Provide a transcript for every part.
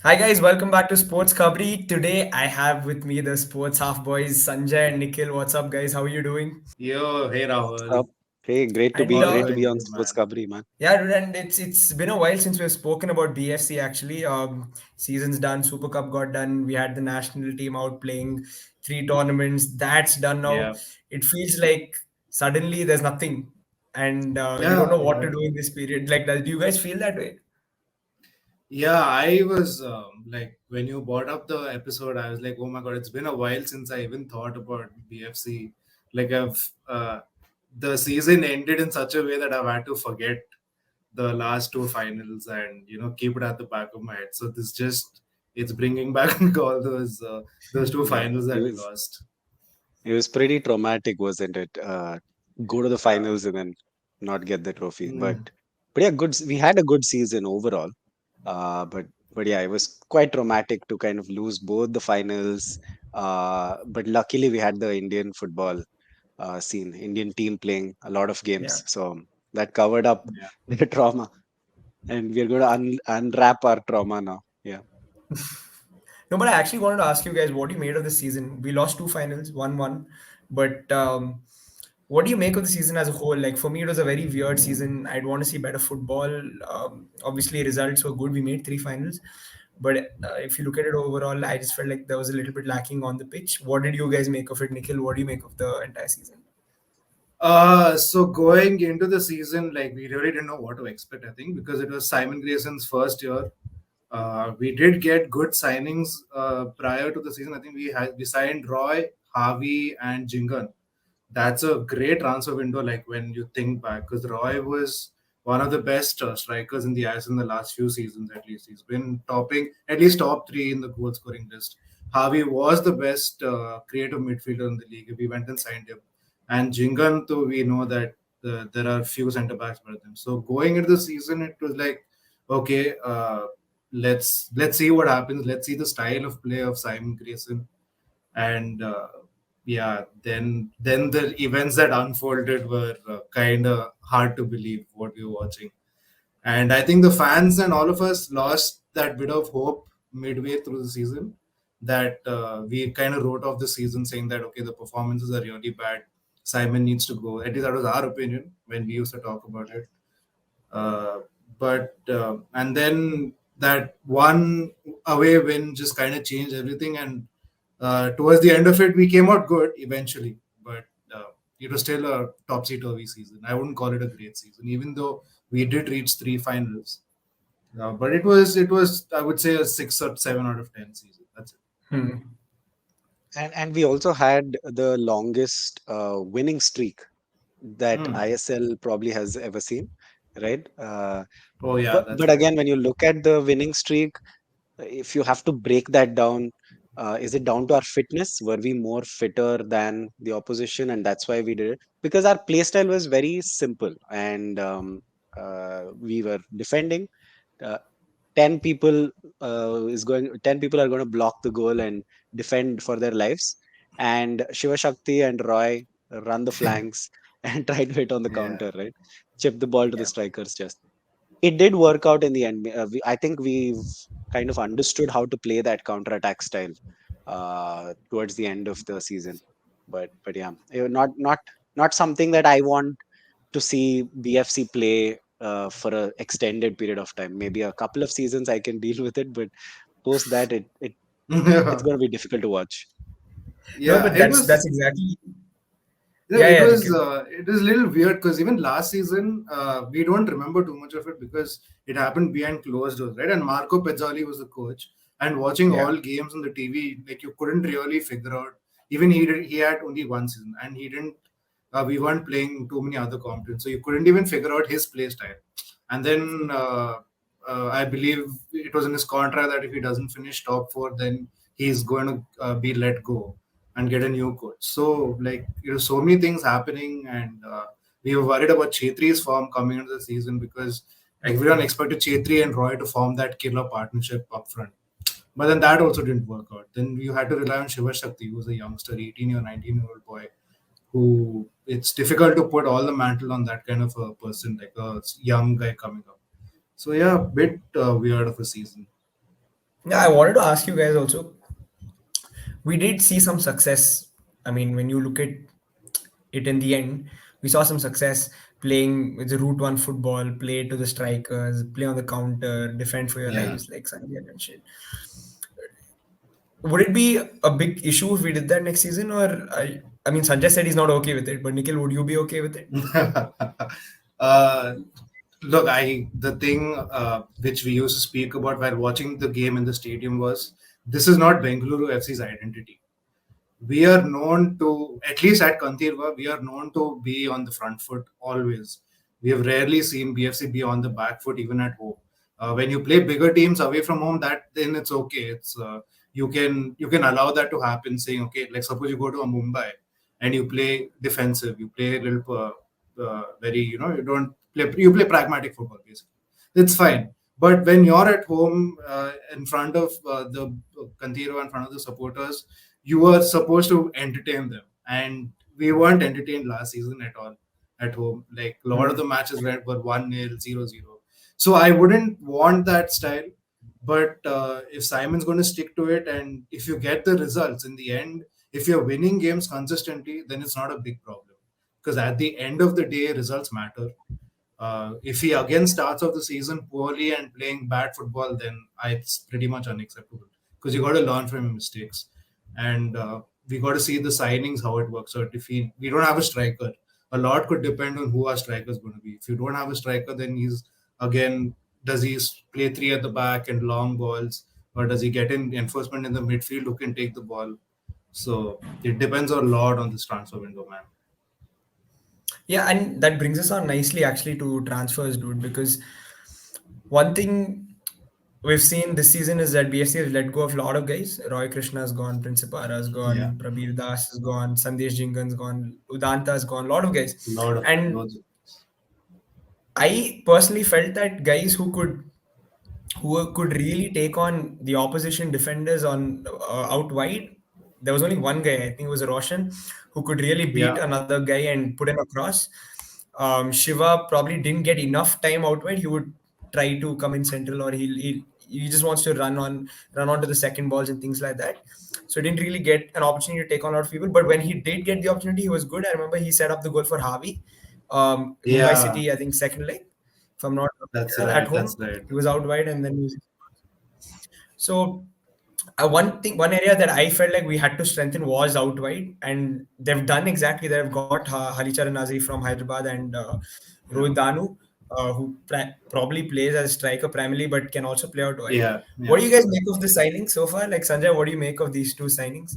Hi guys, welcome back to Sports Kabri. Today I have with me the Sports Half boys Sanjay and Nikhil. What's up, guys? How are you doing? Yo, hey What's up? Rahul. Hey, great to And be All great to be going on good, Sports man. Kabri, man. yeah, dude, and it's been a while since we've spoken about BFC. Actually, season's done, Super Cup got done. We had the national team out playing three tournaments. That's done now. Yeah, It feels like suddenly there's nothing, and you don't know yeah, what to yeah, do in this period. Like, do you guys feel that way? yeah. I was like, when you brought up the episode, I was like, oh my god, it's been a while since I even thought about BFC. Like, the season ended in such a way that I've had to forget the last two finals and keep it at the back of my head. So it's bringing back all those two Yeah, finals that we lost. it was pretty traumatic, wasn't it? Go to the Yeah. finals and then not get the trophy. But Mm. but yeah, we had a good season overall. But yeah, it was quite traumatic to kind of lose both the finals. But luckily we had the Indian football scene, Indian team playing a lot of Yeah. games, so that covered up Yeah. the trauma, and we're going to unwrap our trauma now. Yeah. No, but I actually wanted to ask you guys what you made of the season. We lost two finals, 1-1, but what do you make of the season as a whole? Like for me, it was a very weird season. I'd want to see better football. Obviously, results were good. We made three finals, but if you look at it overall, I just felt like there was a little bit lacking on the pitch. What did you guys make of it, Nikhil? What do you make of the entire season? So going into the season, like we really didn't know what to expect, I think, because it was Simon Grayson's first year. We did get good signings prior to the season. I think we signed Roy, Harvey, and Jingan. That's a great transfer window, like when you think back, because Roy was one of the best strikers in the ice in the last few seasons, at least. He's been topping, at least top three in the goal scoring list. Harvey was the best creative midfielder in the league. We went and signed him. And Jingan, too, we know that there are few centre backs better than him. So going into the season, it was like, okay, let's see what happens. Let's see the style of play of Simon Grayson, and yeah, then the events that unfolded were kind of hard to believe what we were watching. And I think the fans and all of us lost that bit of hope midway through the season, that we kind of wrote off the season saying that, okay, the performances are really bad, Simon needs to go. At least that was our opinion when we used to talk about it. uh, but and then that one away win just kind of changed everything. And towards the end of it, we came out good eventually, but it was still a topsy turvy season. I wouldn't call it a great season, even though we did reach three finals. But it was I would say a 6 or 7 out of 10 season. That's it. Hmm. And we also had the longest winning streak that Hmm. ISL probably has ever seen, right? Oh yeah, But that's right. again, when you look at the winning streak, if you have to break that down, is it down to our fitness? Were we more fitter than the opposition, and that's why we did it? Because our play style was very simple, and we were defending. Uh, 10 people 10 people are going to block the goal and defend for their lives, and Shiva Shakti and Roy run the flanks and try to hit on the Yeah. counter, right? Chip the ball to the Yeah. strikers. Just it did work out in the end. I think we've kind of understood how to play that counter attack style towards the end of the season. But yeah, not something that I want to see BFC play for an extended period of time. Maybe a couple of seasons I can deal with it, but post that it's going to be difficult to watch. No, Yeah, but it that's was. exactly. Yeah, Yeah, it yeah, was Nikhil. it was a little weird because even last season we don't remember too much of it because it happened behind closed doors, right? And Marco Pezzoli was the coach, and watching Yeah. all games on the TV, like you couldn't really figure out. Even he had only one season, and he didn't. We weren't playing too many other competitions, so you couldn't even figure out his play style. And then I believe it was in his contract that if he doesn't finish top four, then he's going to be let go and get a new coach. So, like, so many things happening, and we were worried about Chetri's form coming into the season because everyone expected Chetri and Roy to form that killer partnership up front. But then that also didn't work out. Then you had to rely on Shiva Shakti, who was a youngster, 18 or 19-year-old boy, who it's difficult to put all the mantle on that kind of a person, like a young guy coming up. So, yeah, bit weird of a season. Yeah, I wanted to ask you guys also. We did see some success. I mean, when you look at it in the end, we saw some success playing with the route one football, play to the strikers, play on the counter, defend for your Yeah. lives, like Sanjay mentioned. Would it be a big issue if we did that next season, or I mean, Sanjay said he's not okay with it, but Nikhil, would you be okay with it? uh, Look, I the thing which we used to speak about while watching the game in the stadium was this is not Bengaluru FC's identity. We are known to, at least at Kantirva, we are known to be on the front foot always. We have rarely seen BFC be on the back foot even at home. When you play bigger teams away from home, that then it's okay. It's you can allow that to happen. Saying okay, like suppose you go to a Mumbai and you play defensive, you play a little very you don't play you play pragmatic football basically. It's fine. But when you're at home in front of the Kantiro, in front of the supporters, you were supposed to entertain them, and we weren't entertained last season at all at home. Like a lot of the Hmm. matches were 1-0, 0-0. So I wouldn't want that style. But if Simon's going to stick to it, and if you get the results in the end, if you're winning games consistently, then it's not a big problem. Because at the end of the day, results matter. If he again starts off the season poorly and playing bad football, then it's pretty much unacceptable. Because you got to learn from your mistakes, and we got to see the signings how it works out. If we don't have a striker, a lot could depend on who our striker is going to be. If you don't have a striker, then he's again does he play three at the back and long balls, or does he get in enforcement in the midfield who can take the ball? So it depends a lot on this transfer window, man. Yeah, and that brings us on nicely actually to transfers, dude, because one thing we've seen this season is that BFC has let go of a lot of guys. Roy Krishna has gone, Principara has Yeah, gone, Prabir Das has gone, Sandesh Jingan's gone, Udanta has gone, a lot of guys. lot of And loads of. I personally felt that guys who could really take on the opposition defenders on out wide. There was only one guy, I think it was Roshan, who could really beat Yeah, another guy and put him across. Shiva probably didn't get enough time out wide. He would try to come in central, or he just wants to run onto the second balls and things like that. So he didn't really get an opportunity to take on a lot of people. But when he did get the opportunity, he was good. I remember he set up the goal for Harvey, Mumbai yeah, City, I think second leg, if I'm not that's at right. That's home. right. He was out wide and then he was. So one area that I felt like we had to strengthen was out wide, and they've done exactly. They've got Halichar Nazri from Hyderabad and Yeah, Rohit Danu, who probably plays as a striker primarily, but can also play out wide. yeah, What yeah. do you guys make of the signings so far? Like Sanjay, what do you make of these two signings?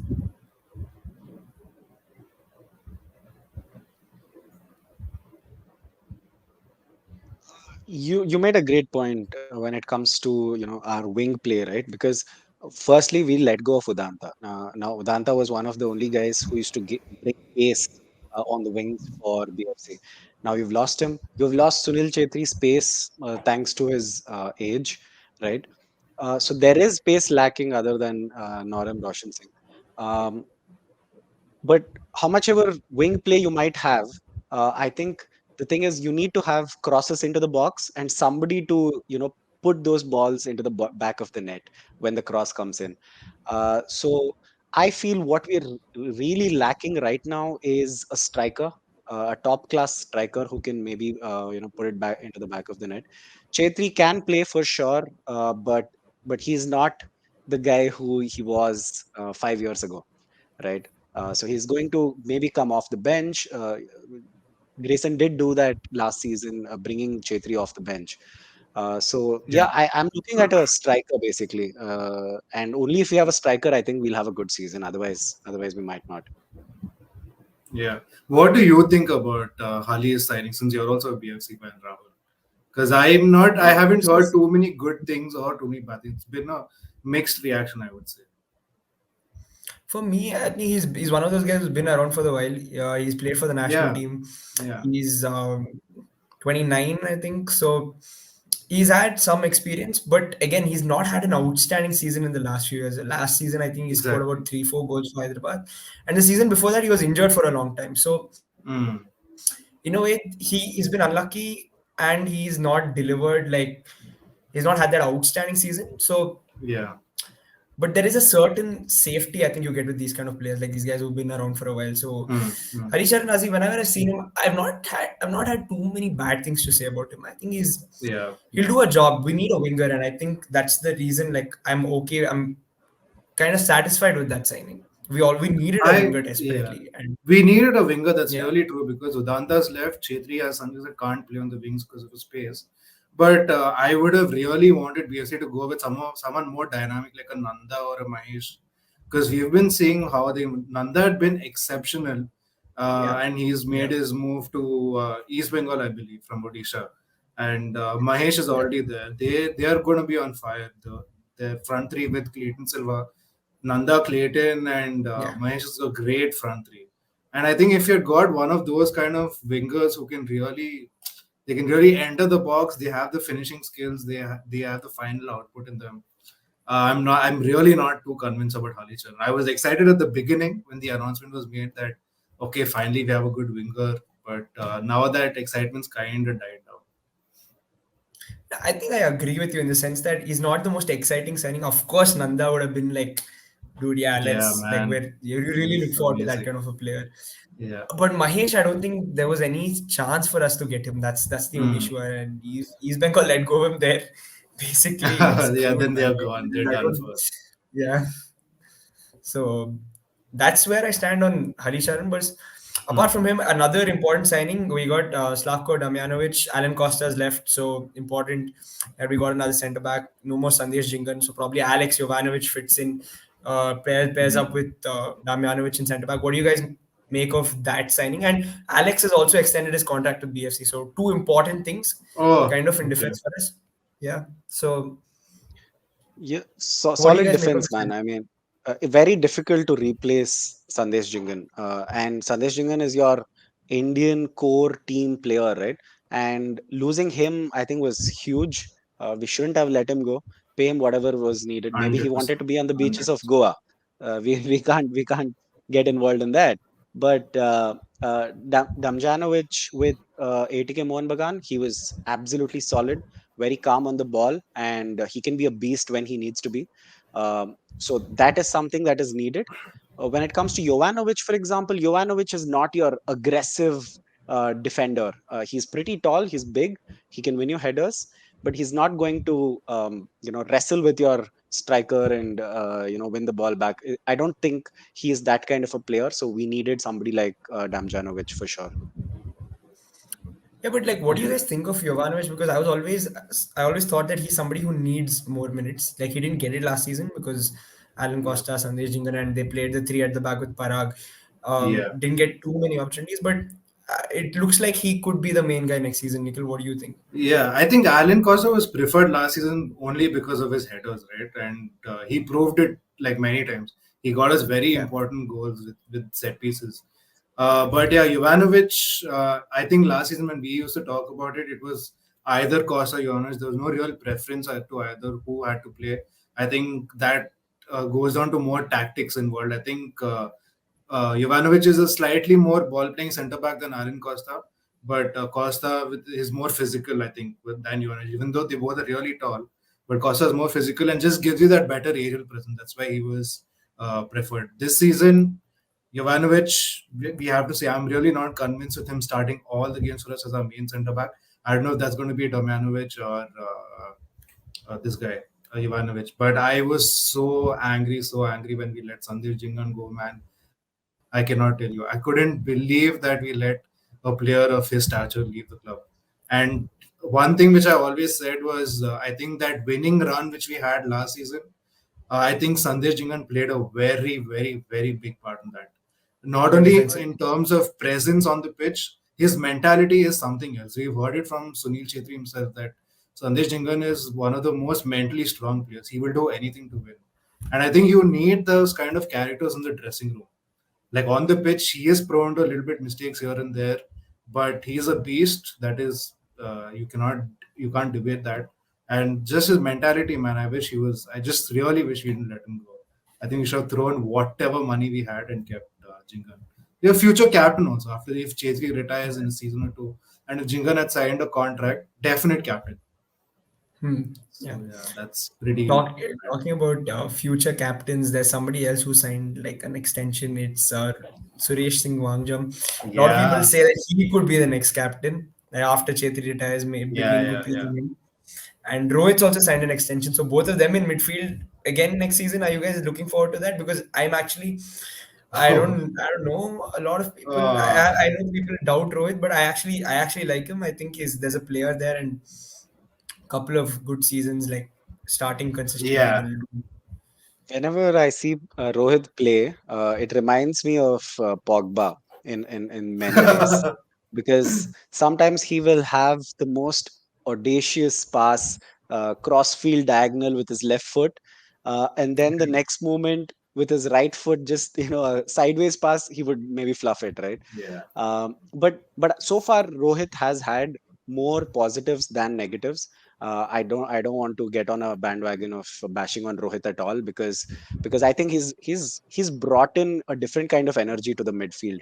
You made a great point when it comes to our wing play, right? Because firstly we let go of Udanta. Now Udanta was one of the only guys who used to bring pace on the wings for BFC. Now you've lost him. You've lost Sunil Chetri's pace thanks to his age, right? So there is pace lacking other than Noram Roshan Singh. Um, but how much ever wing play you might have, I think the thing is you need to have crosses into the box and somebody to put those balls into the back of the net when the cross comes in. So I feel what we're really lacking right now is a striker, a top class striker who can maybe put it back into the back of the net. Chetri can play for sure, but he's not the guy who he was 5 years ago, right? So he's going to maybe come off the bench. Grayson did do that last season, bringing Chetri off the bench. So Yeah, yeah, I'm looking at a striker basically, and only if we have a striker, I think we'll have a good season. Otherwise we might not. yeah. What do you think about Hali's signing? Since you're also a BFC fan, Rahul. Because I'm not. I haven't heard too many good things or too many bad things. It's been a mixed reaction, I would say. For me, I think he's one of those guys who's been around for a while. He's played for the national Yeah, team. yeah, He's 29, I think. So he's had some experience, but again, he's not had an outstanding season in the last few years. Last season, I think he scored exactly. about 3, 4 goals for Hyderabad, and the season before that, he was injured for a long time. So Mm, in a way, he's been unlucky, and he's not delivered. Like he's not had that outstanding season. So yeah, but there is a certain safety I think you get with these kind of players, like these guys who've been around for a while. So Hmm, hmm. Harisharan Azim, whenever I've seen him, I've not had too many bad things to say about him. I think Yeah, he'll yeah. do a job. We need a winger, and I think that's the reason. Like I'm okay. I'm kind of satisfied with that signing. We needed a winger Yeah. desperately, and We needed a winger. That's yeah, really true because Udanta's left. Chetri has something that can't play on the wings because of his pace. But I would have really wanted BSC to go with someone more dynamic like a Nanda or a Mahesh, because we've been seeing how Nanda had been exceptional, Yeah, and he's made yeah, his move to East Bengal, I believe, from Odisha, and Mahesh is yeah, already there. They are going to be on fire. The front three with Clayton Silva, Nanda, Clayton, and yeah. Mahesh is a great front three. And I think if you've got one of those kind of wingers who can really, they can really enter the box. They have the finishing skills. They have the final output in them. I'm not. I'm really not too convinced about Halichal. I was excited at the beginning when the announcement was made that okay, finally we have a good winger. But now that excitement's kind of died down. I think I agree with you in the sense that he's not the most exciting signing. Of course, Nanda would have been like, dude, yeah, Yeah, let's like man, where you really look he's forward to that amazing. kind of a player. Yeah. But Mahesh, I don't think there was any chance for us to get him. That's the only Mm. issue, and he's been called let go of him there. Basically, it's Yeah, screwed, then they man. are Like, gone. They're I done don't, for. yeah. So that's where I stand on Harisharan. But apart Mm. from him, another important signing, we got Slavko Damjanovic. Alan Costa's left, so important that we got another centre back. No more Sandesh Jingan, so probably Alex Jovanovic fits in, pairs up Mm. with Damjanovic in centre back. What do you guys make of that signing? And Alex has also extended his contract with BFC, so two important things, Oh, kind of in okay. defense for us. Yeah. So yeah, what do you solid guys make of defense, this man. signing? I mean, very difficult to replace Sandesh Jingan. And Sandesh Jingan is your Indian core team player, right? And losing him, I think, was huge. We shouldn't have let him go. Pay him whatever was needed. Maybe he 100%. wanted to be on the beaches of 100%. Goa. We can't get involved in that. But Damjanovic with ATK Mohan Bagan, he was absolutely solid, very calm on the ball, and he can be a beast when he needs to be. So that is something that is needed. When it comes to Jovanovic, for example, Jovanovic is not your aggressive defender. He's pretty tall, he's big, he can win you headers, but he's not going to wrestle with your striker and win the ball back. I don't think he is that kind of a player. So we needed somebody like Damjanovic for sure. Yeah, but like, what do you Okay. guys think of Jovanovic? Because I always thought that he's somebody who needs more minutes. Like, he didn't get it last season because Alan Yeah. Costa, Sandesh Jingan, and they played the three at the back with Parag. Yeah. Didn't get too many opportunities, but it looks like he could be the main guy next season. Nikhil, what do you think? Yeah, I think Alan Costa was preferred last season only because of his headers, right? And he proved it like many times. He got us very Yeah, important goals with set pieces. But yeah, Jovanovic, I think last season when we used to talk about it, it was either Costa or Jovanovic. There was no real preference as to either who had to play. I think that goes down to more tactics involved. I think Jovanovic is a slightly more ball playing centre back than Alan Costa, but is more physical, I think, than Jovanovic, even though they both are really tall. But Costa is more physical and just gives you that better aerial presence. That's why he was preferred. This season, Jovanovic, we have to say, I'm really not convinced with him starting all the games for us as our main centre back. I don't know if that's going to be Domjanovic or this guy, Jovanovic. But I was so angry when we let Sandeep Jingan go, man. I cannot tell you. I couldn't believe that we let a player of his stature leave the club. And one thing which I always said was, I think that winning run which we had last season, I think Sandesh Jingan played a very, very, very big part in that. Not yeah, only defensively. in terms of presence on the pitch, his mentality is something else. We've heard it from Sunil Chetri himself that Sandesh Jingan is one of the most mentally strong players. He will do anything to win. And I think you need those kind of characters in the dressing room. Like on the pitch, he is prone to a little bit mistakes here and there, but he's a beast. That is, you can't debate that. And just his mentality, man. I wish he was. I just really wish we didn't let him go. I think we should have thrown whatever money we had and kept Jingan. Your future captain also. After if Chetri retires in a season or two, and if Jingan had signed a contract, definite captain. Hmm. So Yeah. yeah, that's pretty Talk, bad. talking about future captains, there's somebody else who signed like an extension. It's Suresh Singh Wangjam. A lot of people Yeah, say that he could be the next captain after Chetri retires, yeah, between yeah, Gurpreet yeah. and him. And Rohit's also signed an extension. So both of them in midfield again next season. Are you guys looking forward to that? Because I'm actually, I don't know. A lot of people, uh, I know people doubt Rohit, but I actually like him. I think there's a player there, and couple of good seasons like starting consistently yeah. will do. Whenever I see Rohit play, it reminds me of Pogba in many ways, because sometimes he will have the most audacious pass, cross field diagonal with his left foot, and then the next moment with his right foot, just a sideways pass, he would maybe fluff it, right? Yeah. But so far Rohit has had more positives than negatives. I don't want to get on a bandwagon of bashing on Rohit at all, because I think he's brought in a different kind of energy to the midfield.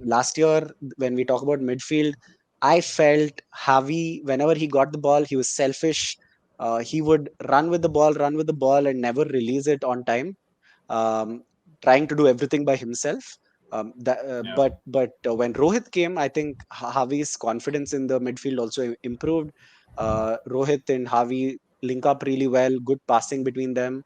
Last year when we talk about midfield, I felt Javi, whenever he got the ball, he was selfish. He would run with the ball, and never release it on time, um, trying to do everything by himself. Yeah. But when Rohit came, I think Javi's confidence in the midfield also improved. Rohit and Javi link up really well, good passing between them.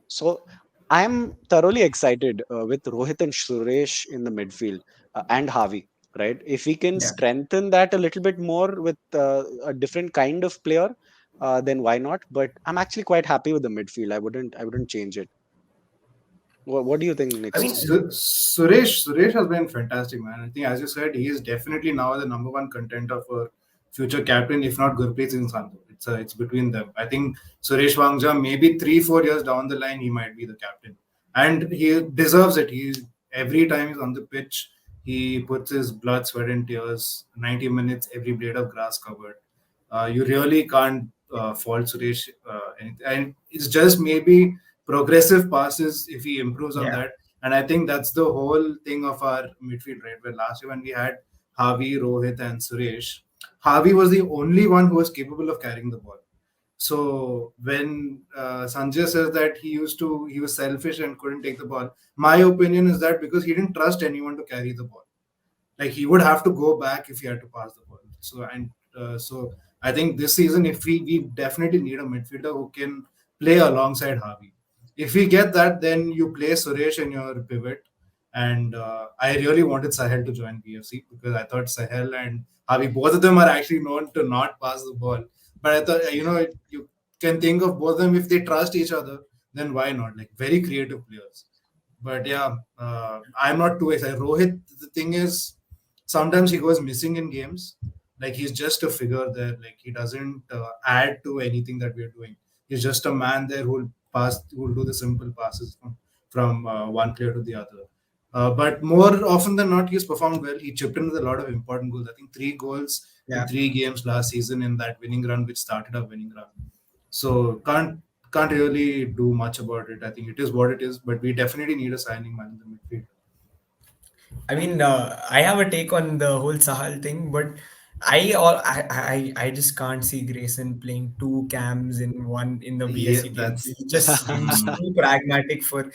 So I'm thoroughly excited with Rohit and Suresh in the midfield, and Javi. Right, if we can Yeah. strengthen that a little bit more with a different kind of player, then why not? But I'm actually quite happy with the midfield. I wouldn't change it. What do you think, I Nikhil? mean, Suresh has been fantastic, man. I think, as you said, he is definitely now the number one contender for future captain, if not Gurpreet Singh Sandhu. It's between them. I think Suresh Wangja, maybe 3-4 years down the line, he might be the captain, and he deserves it. Every time he's on the pitch, he puts his blood, sweat, and tears. 90 minutes, every blade of grass covered. You really can't fault Suresh, and it's just maybe progressive passes if he improves on yeah, that. And I think that's the whole thing of our midfield, right? Where last year when we had Javi, Rohit, and Suresh, Javi was the only one who was capable of carrying the ball. So when Sanjay says that he was selfish and couldn't take the ball, my opinion is that because he didn't trust anyone to carry the ball, like he would have to go back if he had to pass the ball. So I think this season, if we definitely need a midfielder who can play alongside Javi. If we get that, then you play Suresh in your pivot. And I really wanted Sahel to join BFC because I thought Sahel and Javi, both of them are actually known to not pass the ball. But I thought, you can think of both of them if they trust each other, then why not? Like very creative players. But yeah, I'm not too excited. Rohit, the thing is, sometimes he goes missing in games. Like he's just a figure there. Like he doesn't add to anything that we're doing. He's just a man there who'll do the simple passes from one player to the other. But more often than not, he's performed well. He chipped in with a lot of important goals. I think 3 goals in yeah. 3 games last season in that winning run, which started a winning run. So can't really do much about it. I think it is what it is, but we definitely need a signing man in the midfield. I mean, I have a take on the whole Sahal thing, but I just can't see Grayson playing two cams in one in the Yeah, BSC team. that's He just seems mm. too pragmatic for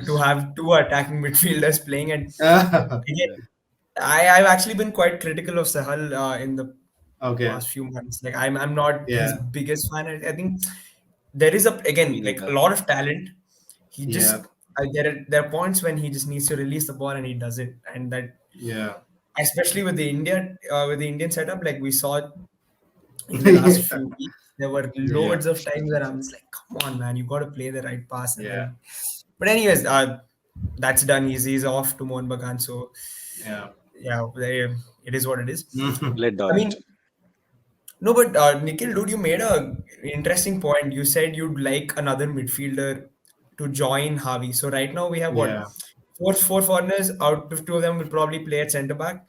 to have two attacking midfielders playing. And again, Yeah. I've actually been quite critical of Sahal in the Okay. past few months. Like I'm not his Yeah. biggest fan. I think there is Me again like a neither. lot of talent. He Yeah. just there are points when he just needs to release the ball and he does it, and that Yeah. especially with the Indian setup, like we saw in the last Yeah. few weeks, there were Yeah. loads of times where I'm just like, come on, man, you got to play the right pass, and Yeah. then. But anyways, that's done. He's off to Mohun Bagan, so Yeah. yeah, it is what it is. Mhm. Let I Dorrit. mean, no, but Nikhil, dude, you made a interesting point. You said you'd like another midfielder to join Javi. So right now we have what Yeah. four foreigners. Out of two of them will probably play at centre back.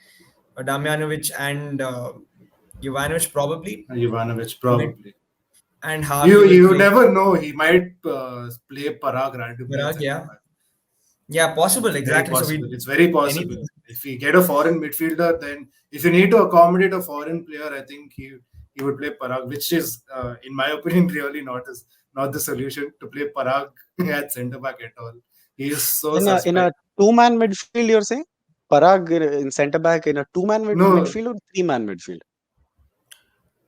Damjanovic and Jovanovic probably Ivanovic mid, probably. and You Javi will you play never know. He might play Parag randomly at Virag. centre Yeah, back. yeah, possible It's very exactly. So possible. we It's very anything. possible. If we get a foreign midfielder, then if you need to accommodate a foreign player, I think he would play Parag, which is, in my opinion, really not the solution to play Parag at centre back at all. He is so In a suspect. two-man midfield, you're saying? Parag in centre back in a two-man No, midfield or three-man midfield?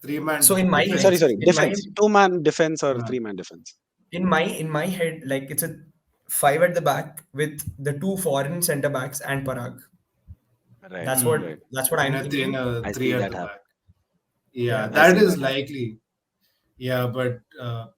three-man So in my Sorry, defense. sorry, in my defense. Two-man defense or Uh, three-man defense? in my head, like it's a five at the back with the two foreign center backs and Parag. Right, That's what mm, right. that's what I'm in thinking. a I three see at that the happen. back. Yeah, Yeah. I that see is that happen. likely. Yeah, but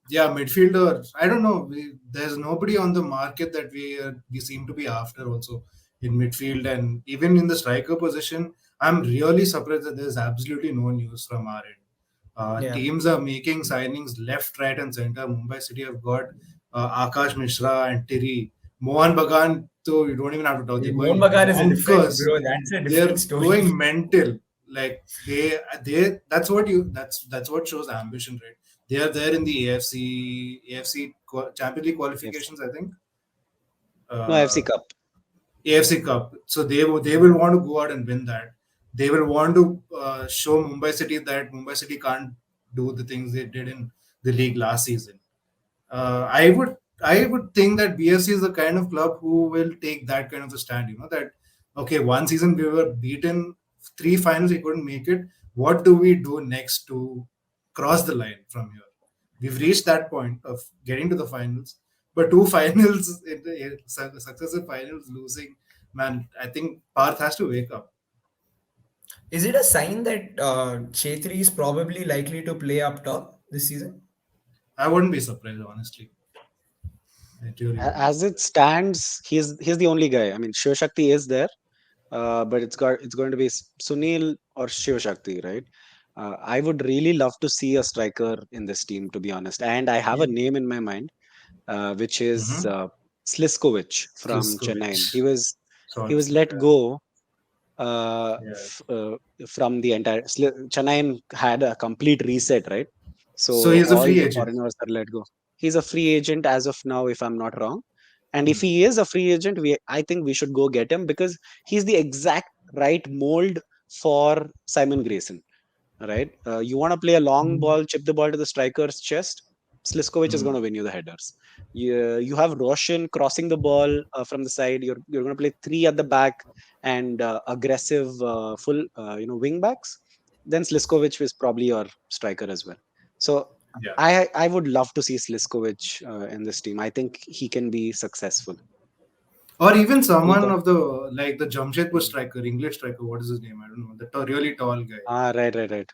yeah, midfielder. I don't know. There's nobody on the market that we seem to be after also in midfield, and even in the striker position. I'm really surprised that there's absolutely no news from our end. Yeah. Teams are making signings left, right, and center. Mumbai City have got Akash Mishra and Tiri. Mohan Bagan, so you don't even have to talk. They're Mohan going Bagan is a different bonkers. bro. That's a different They're story. going mental. Like that's what shows ambition, right? They are there in the AFC Champions League Yes. qualifications, I think. No, AFC Uh, Cup. AFC Cup. So they will want to go out and win that. They will want to show Mumbai City that Mumbai City can't do the things they did in the league last season. I would think that BFC is the kind of club who will take that kind of a stand. That okay, one season we were beaten, three finals we couldn't make it. What do we do next to cross the line from here? We've reached that point of getting to the finals, but two finals in successive finals losing. Man, I think Parth has to wake up. Is it a sign that Chetri is probably likely to play up top this season? I wouldn't be surprised, honestly. I really wouldn't. As it stands, he's the only guy. I mean, Shiv Shakti is there, but it's going to be Sunil or Shiv Shakti, right? I would really love to see a striker in this team, to be honest. And I have Yeah. a name in my mind, which is Mm-hmm. Sliskovic from Sliskovic. Chennai. He was Solid. let Yeah. go Yeah. from the entire Chennai had a complete reset, right? So So he's a all free the agent. foreigners are let go. He's a free agent as of now, if I'm not wrong. And if Hmm. he is a free agent, I think we should go get him because he's the exact right mold for Simon Grayson, right? You want to play a long ball, chip the ball to the striker's chest. Sliskovic is going Hmm. to win you the headers. You have Roshan crossing the ball from the side. You're going to play three at the back and aggressive full wing backs. Then Sliskovic is probably your striker as well. So Yeah. I would love to see Sliskovic in this team. I think he can be successful. Or even someone Either. of the like the Jamshedpur striker, English striker. What is his name? I don't know. The really tall guy. Right, right, right.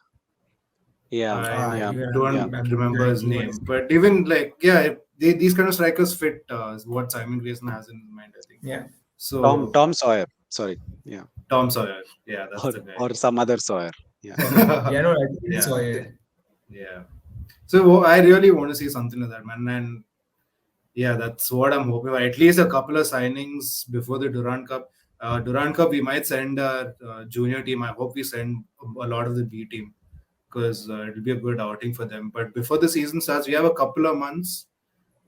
Yeah, I yeah, Yeah, yeah. don't remember his exactly what is. name. But even like yeah, these kind of strikers fit what Simon Grayson has in his mind. I think. Yeah. So Tom Sawyer. Sorry. Yeah. Tom Sawyer. Yeah, that's the guy. Or some other Sawyer. Yeah. Yeah, no, I think it's Yeah. Sawyer. Yeah. So I really want to see something like that, man. And yeah, that's what I'm hoping for. At least a couple of signings before the Durand Cup. Durand Cup, we might send our junior team. I hope we send a lot of the B team because it'll be a good outing for them. But before the season starts, we have a couple of months.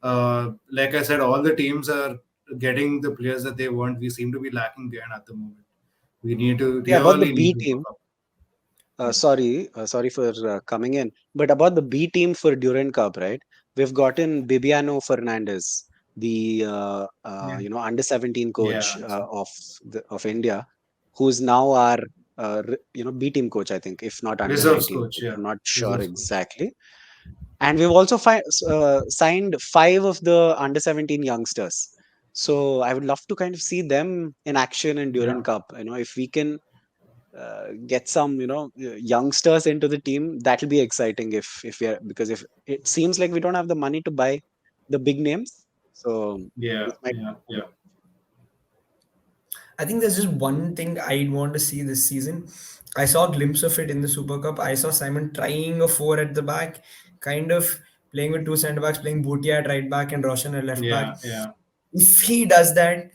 Like I said, all the teams are getting the players that they want. We seem to be lacking behind at the moment. We Yeah, about the really need B to work team. up. Hmm. Sorry for coming in. But about the B team for Durand Cup, right? We've gotten Bibiano Fernandez, the Yeah. under 17 coach Yeah. of India, who's now our B team coach, I think, if not under Reserves 19 coach. coach. Yeah. I'm not sure Reserves coach. exactly. And we've also signed five of the under 17 youngsters. So I would love to kind of see them in action in Yeah. Durand Cup. If we can get some youngsters into the team, that'll be exciting if we are, because if it seems like we don't have the money to buy the big names, so Yeah. this might Yeah. be Yeah. I think there's just one thing I'd want to see this season. I saw a glimpse of it in the Super Cup. I saw Simon trying a four at the back, kind of playing with two centre backs, playing Bhutia at right back and Roshan at left back. Yeah. Yeah. If he does that,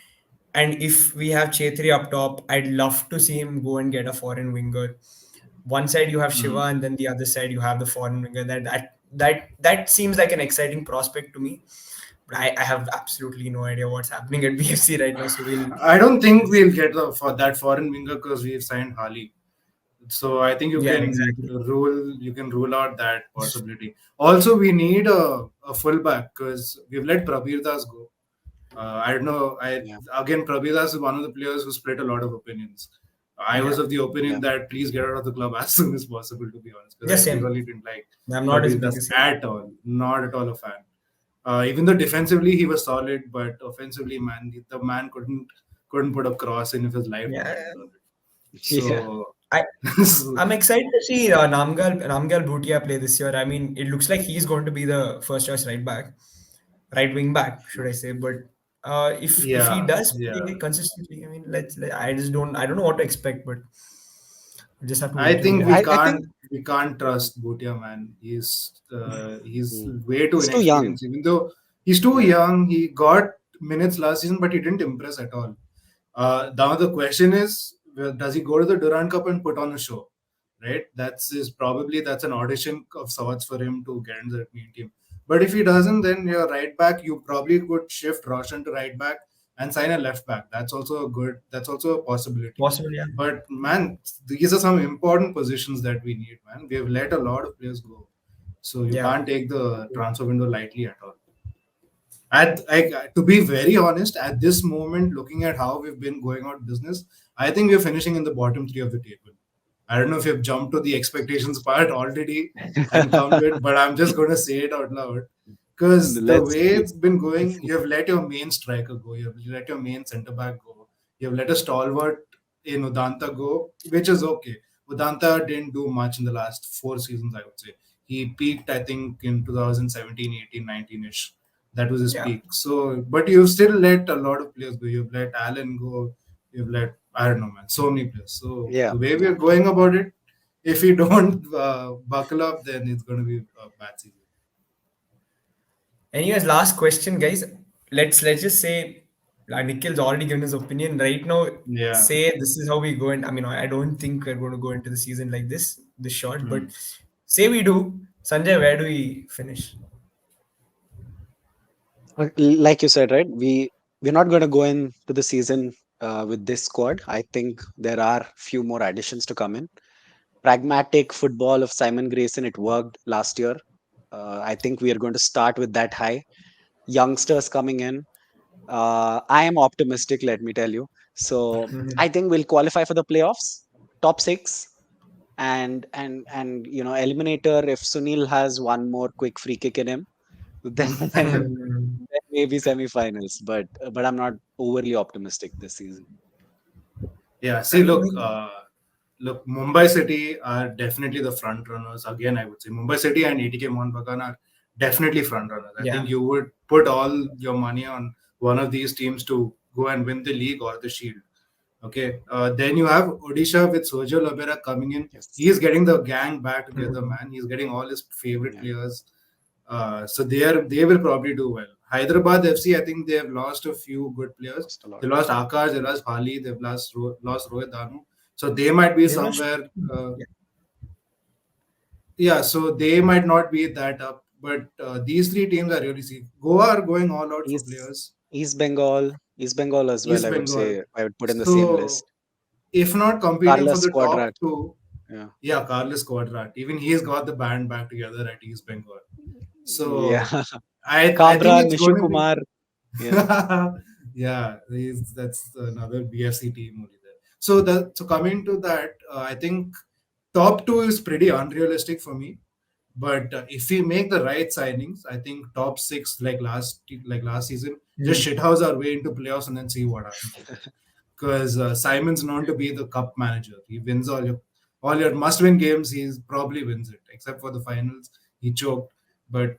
and if we have Chetri up top, I'd love to see him go and get a foreign winger. One side you have Shiva, Mhm. and then the other side you have the foreign winger. That seems like an exciting prospect to me. But I have absolutely no idea what's happening at BFC right now. So we'll I don't think we'll get for that foreign winger because we've signed Hali. So I think Yeah, exactly. you can rule out that possibility. Also, we need a fullback because we've let Prabir Das go. I don't know. I Yeah, again, Prabir Das is one of the players who split a lot of opinions. I was Yeah. of the yeah, opinion that please get out of the club as soon as possible, to be honest, because I Just same. really didn't like I'm not his Prabir Das biggest fan. at all. Not at all a fan. Even though defensively he was solid, but offensively, man, the man couldn't put a cross in if his life Yeah. depended on it. yeah, So, I so I'm excited to see Namgal Bhutia play this year. I mean, it looks like he's going to be the first choice right back, right wing back, should I say? But if he yeah, does yeah. play consistently, I mean, I don't know what to expect, but we just have to I wait and think yeah. watch. I think we can't trust Bhutia, man. He's mm, way too he's too young. inexperienced. Even though he's too Yeah, young, he got minutes last season, but he didn't impress at all. Now the question is, well, does he go to the Durant Cup and put on a show? Right? That's an audition of sorts for him to get into the main team. But if he doesn't, then you're right back. You probably could shift Roshan to right back and sign a left back. That's also a good. That's also a possibility. Possible, yeah. But man, these are some important positions that we need, man. We have let a lot of players go, so you Yeah. can't take the transfer window lightly at all. To be very honest, at this moment, looking at how we've been going out business, I think we're finishing in the bottom three of the table. I don't know if you've jumped to the expectations part already and come to it, but I'm just going to say it out loud. Because the let's way see. it's been going, you have let your main striker go, you have let your main centre back go, you have let a stalwart in Udanta go, which is okay. Udanta didn't do much in the last 4 seasons, I would say. He peaked, I think, in 2017, 18, 19 ish. That was his Yeah. peak. So, but you've still let a lot of players go. You've let Allen go. You've let, I don't know, man, so many players. So, Yeah, the way we yeah. are going about it, if we don't buckle up, then it's going to be a bad season. Anyways, last question, guys. Let's just say Nikhil's already given his opinion right now. Yeah. Say this is how we go, and I mean, I don't think we're going to go into the season like this short. But Hmm. say we do, Sanjay, where do we finish? Like you said, right? We're not going to go into the season with this squad. I think there are few more additions to come in. Pragmatic football of Simon Grayson, it worked last year. I think we are going to start with that high. Youngsters coming in. I am optimistic, let me tell you. So I think we'll qualify for the playoffs, top six, and eliminator. If Sunil has one more quick free kick in him, then maybe semi-finals. But I'm not overly optimistic this season. Yeah. I See, mean, look, Mumbai City are definitely the front runners. Again, I would say Mumbai City and ATK Mohun Bagan are definitely front runners. I yeah. think you would put all your money on one of these teams to go and win the league or the shield. Okay. Then you have Odisha with Sojo Labera coming in. Yes. He is getting the gang back together, Mhm. man. He's getting all his favorite Yeah. players. So they will probably do well. Hyderabad FC, I think they have lost a few good players. Lost a lot. They lost Akash, they lost Bali, they've lost Rohit Danu. So they might be They lost. somewhere. Yeah. Yeah, so they might not be that up. But these three teams are really see. Goa are going all out for East players. East Bengal as well. East I would Bengal. say I would put in the same So list. if not competing for Carlos the top Quadrat. two, Yeah. yeah, Carlos Quadrat. Even he's got the band back together at East Bengal. Yeah. So I think Cabra, it's Nishu going to be Kumar. Yeah. yeah, that's another BFC team only there. So coming to that, I think top two is pretty unrealistic for me. But if we make the right signings, I think top six like last season, just Mm. shithouse our way into playoffs and then see what happens with it. Because Simon's known to be the cup manager. He wins all your must-win games. He probably wins it, except for the finals. He choked, but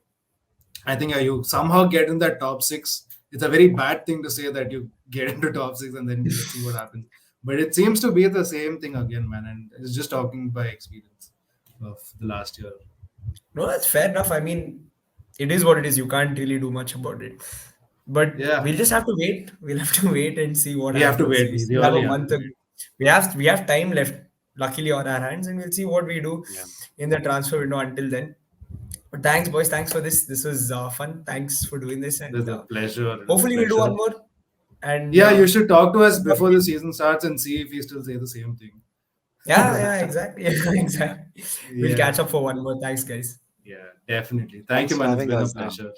I think you somehow get in that top six. It's a very bad thing to say that you get into top six and then let's see what happens. But it seems to be the same thing again, man. And it's just talking by experience of the last year. No, that's fair enough. I mean, it is what it is. You can't really do much about it. But Yeah, we'll just have to wait. We'll have to wait and see what we have to happens. wait. We We still have really a have to month. wait. We have time left, luckily on our hands, and we'll see what we do Yeah. in the transfer window until then. But thanks, boys. Thanks for this. This was fun. Thanks for doing this, It is and a pleasure. It is a hopefully we'll do pleasure. one more. And Yeah, you should talk to us before the season starts and see if we still say the same thing. Yeah, yeah, exactly. Exactly. We'll Yeah, catch up for one more. Thanks, guys. yeah, definitely. Thank you, Thanks for man. It's having been a us, Sam. pleasure.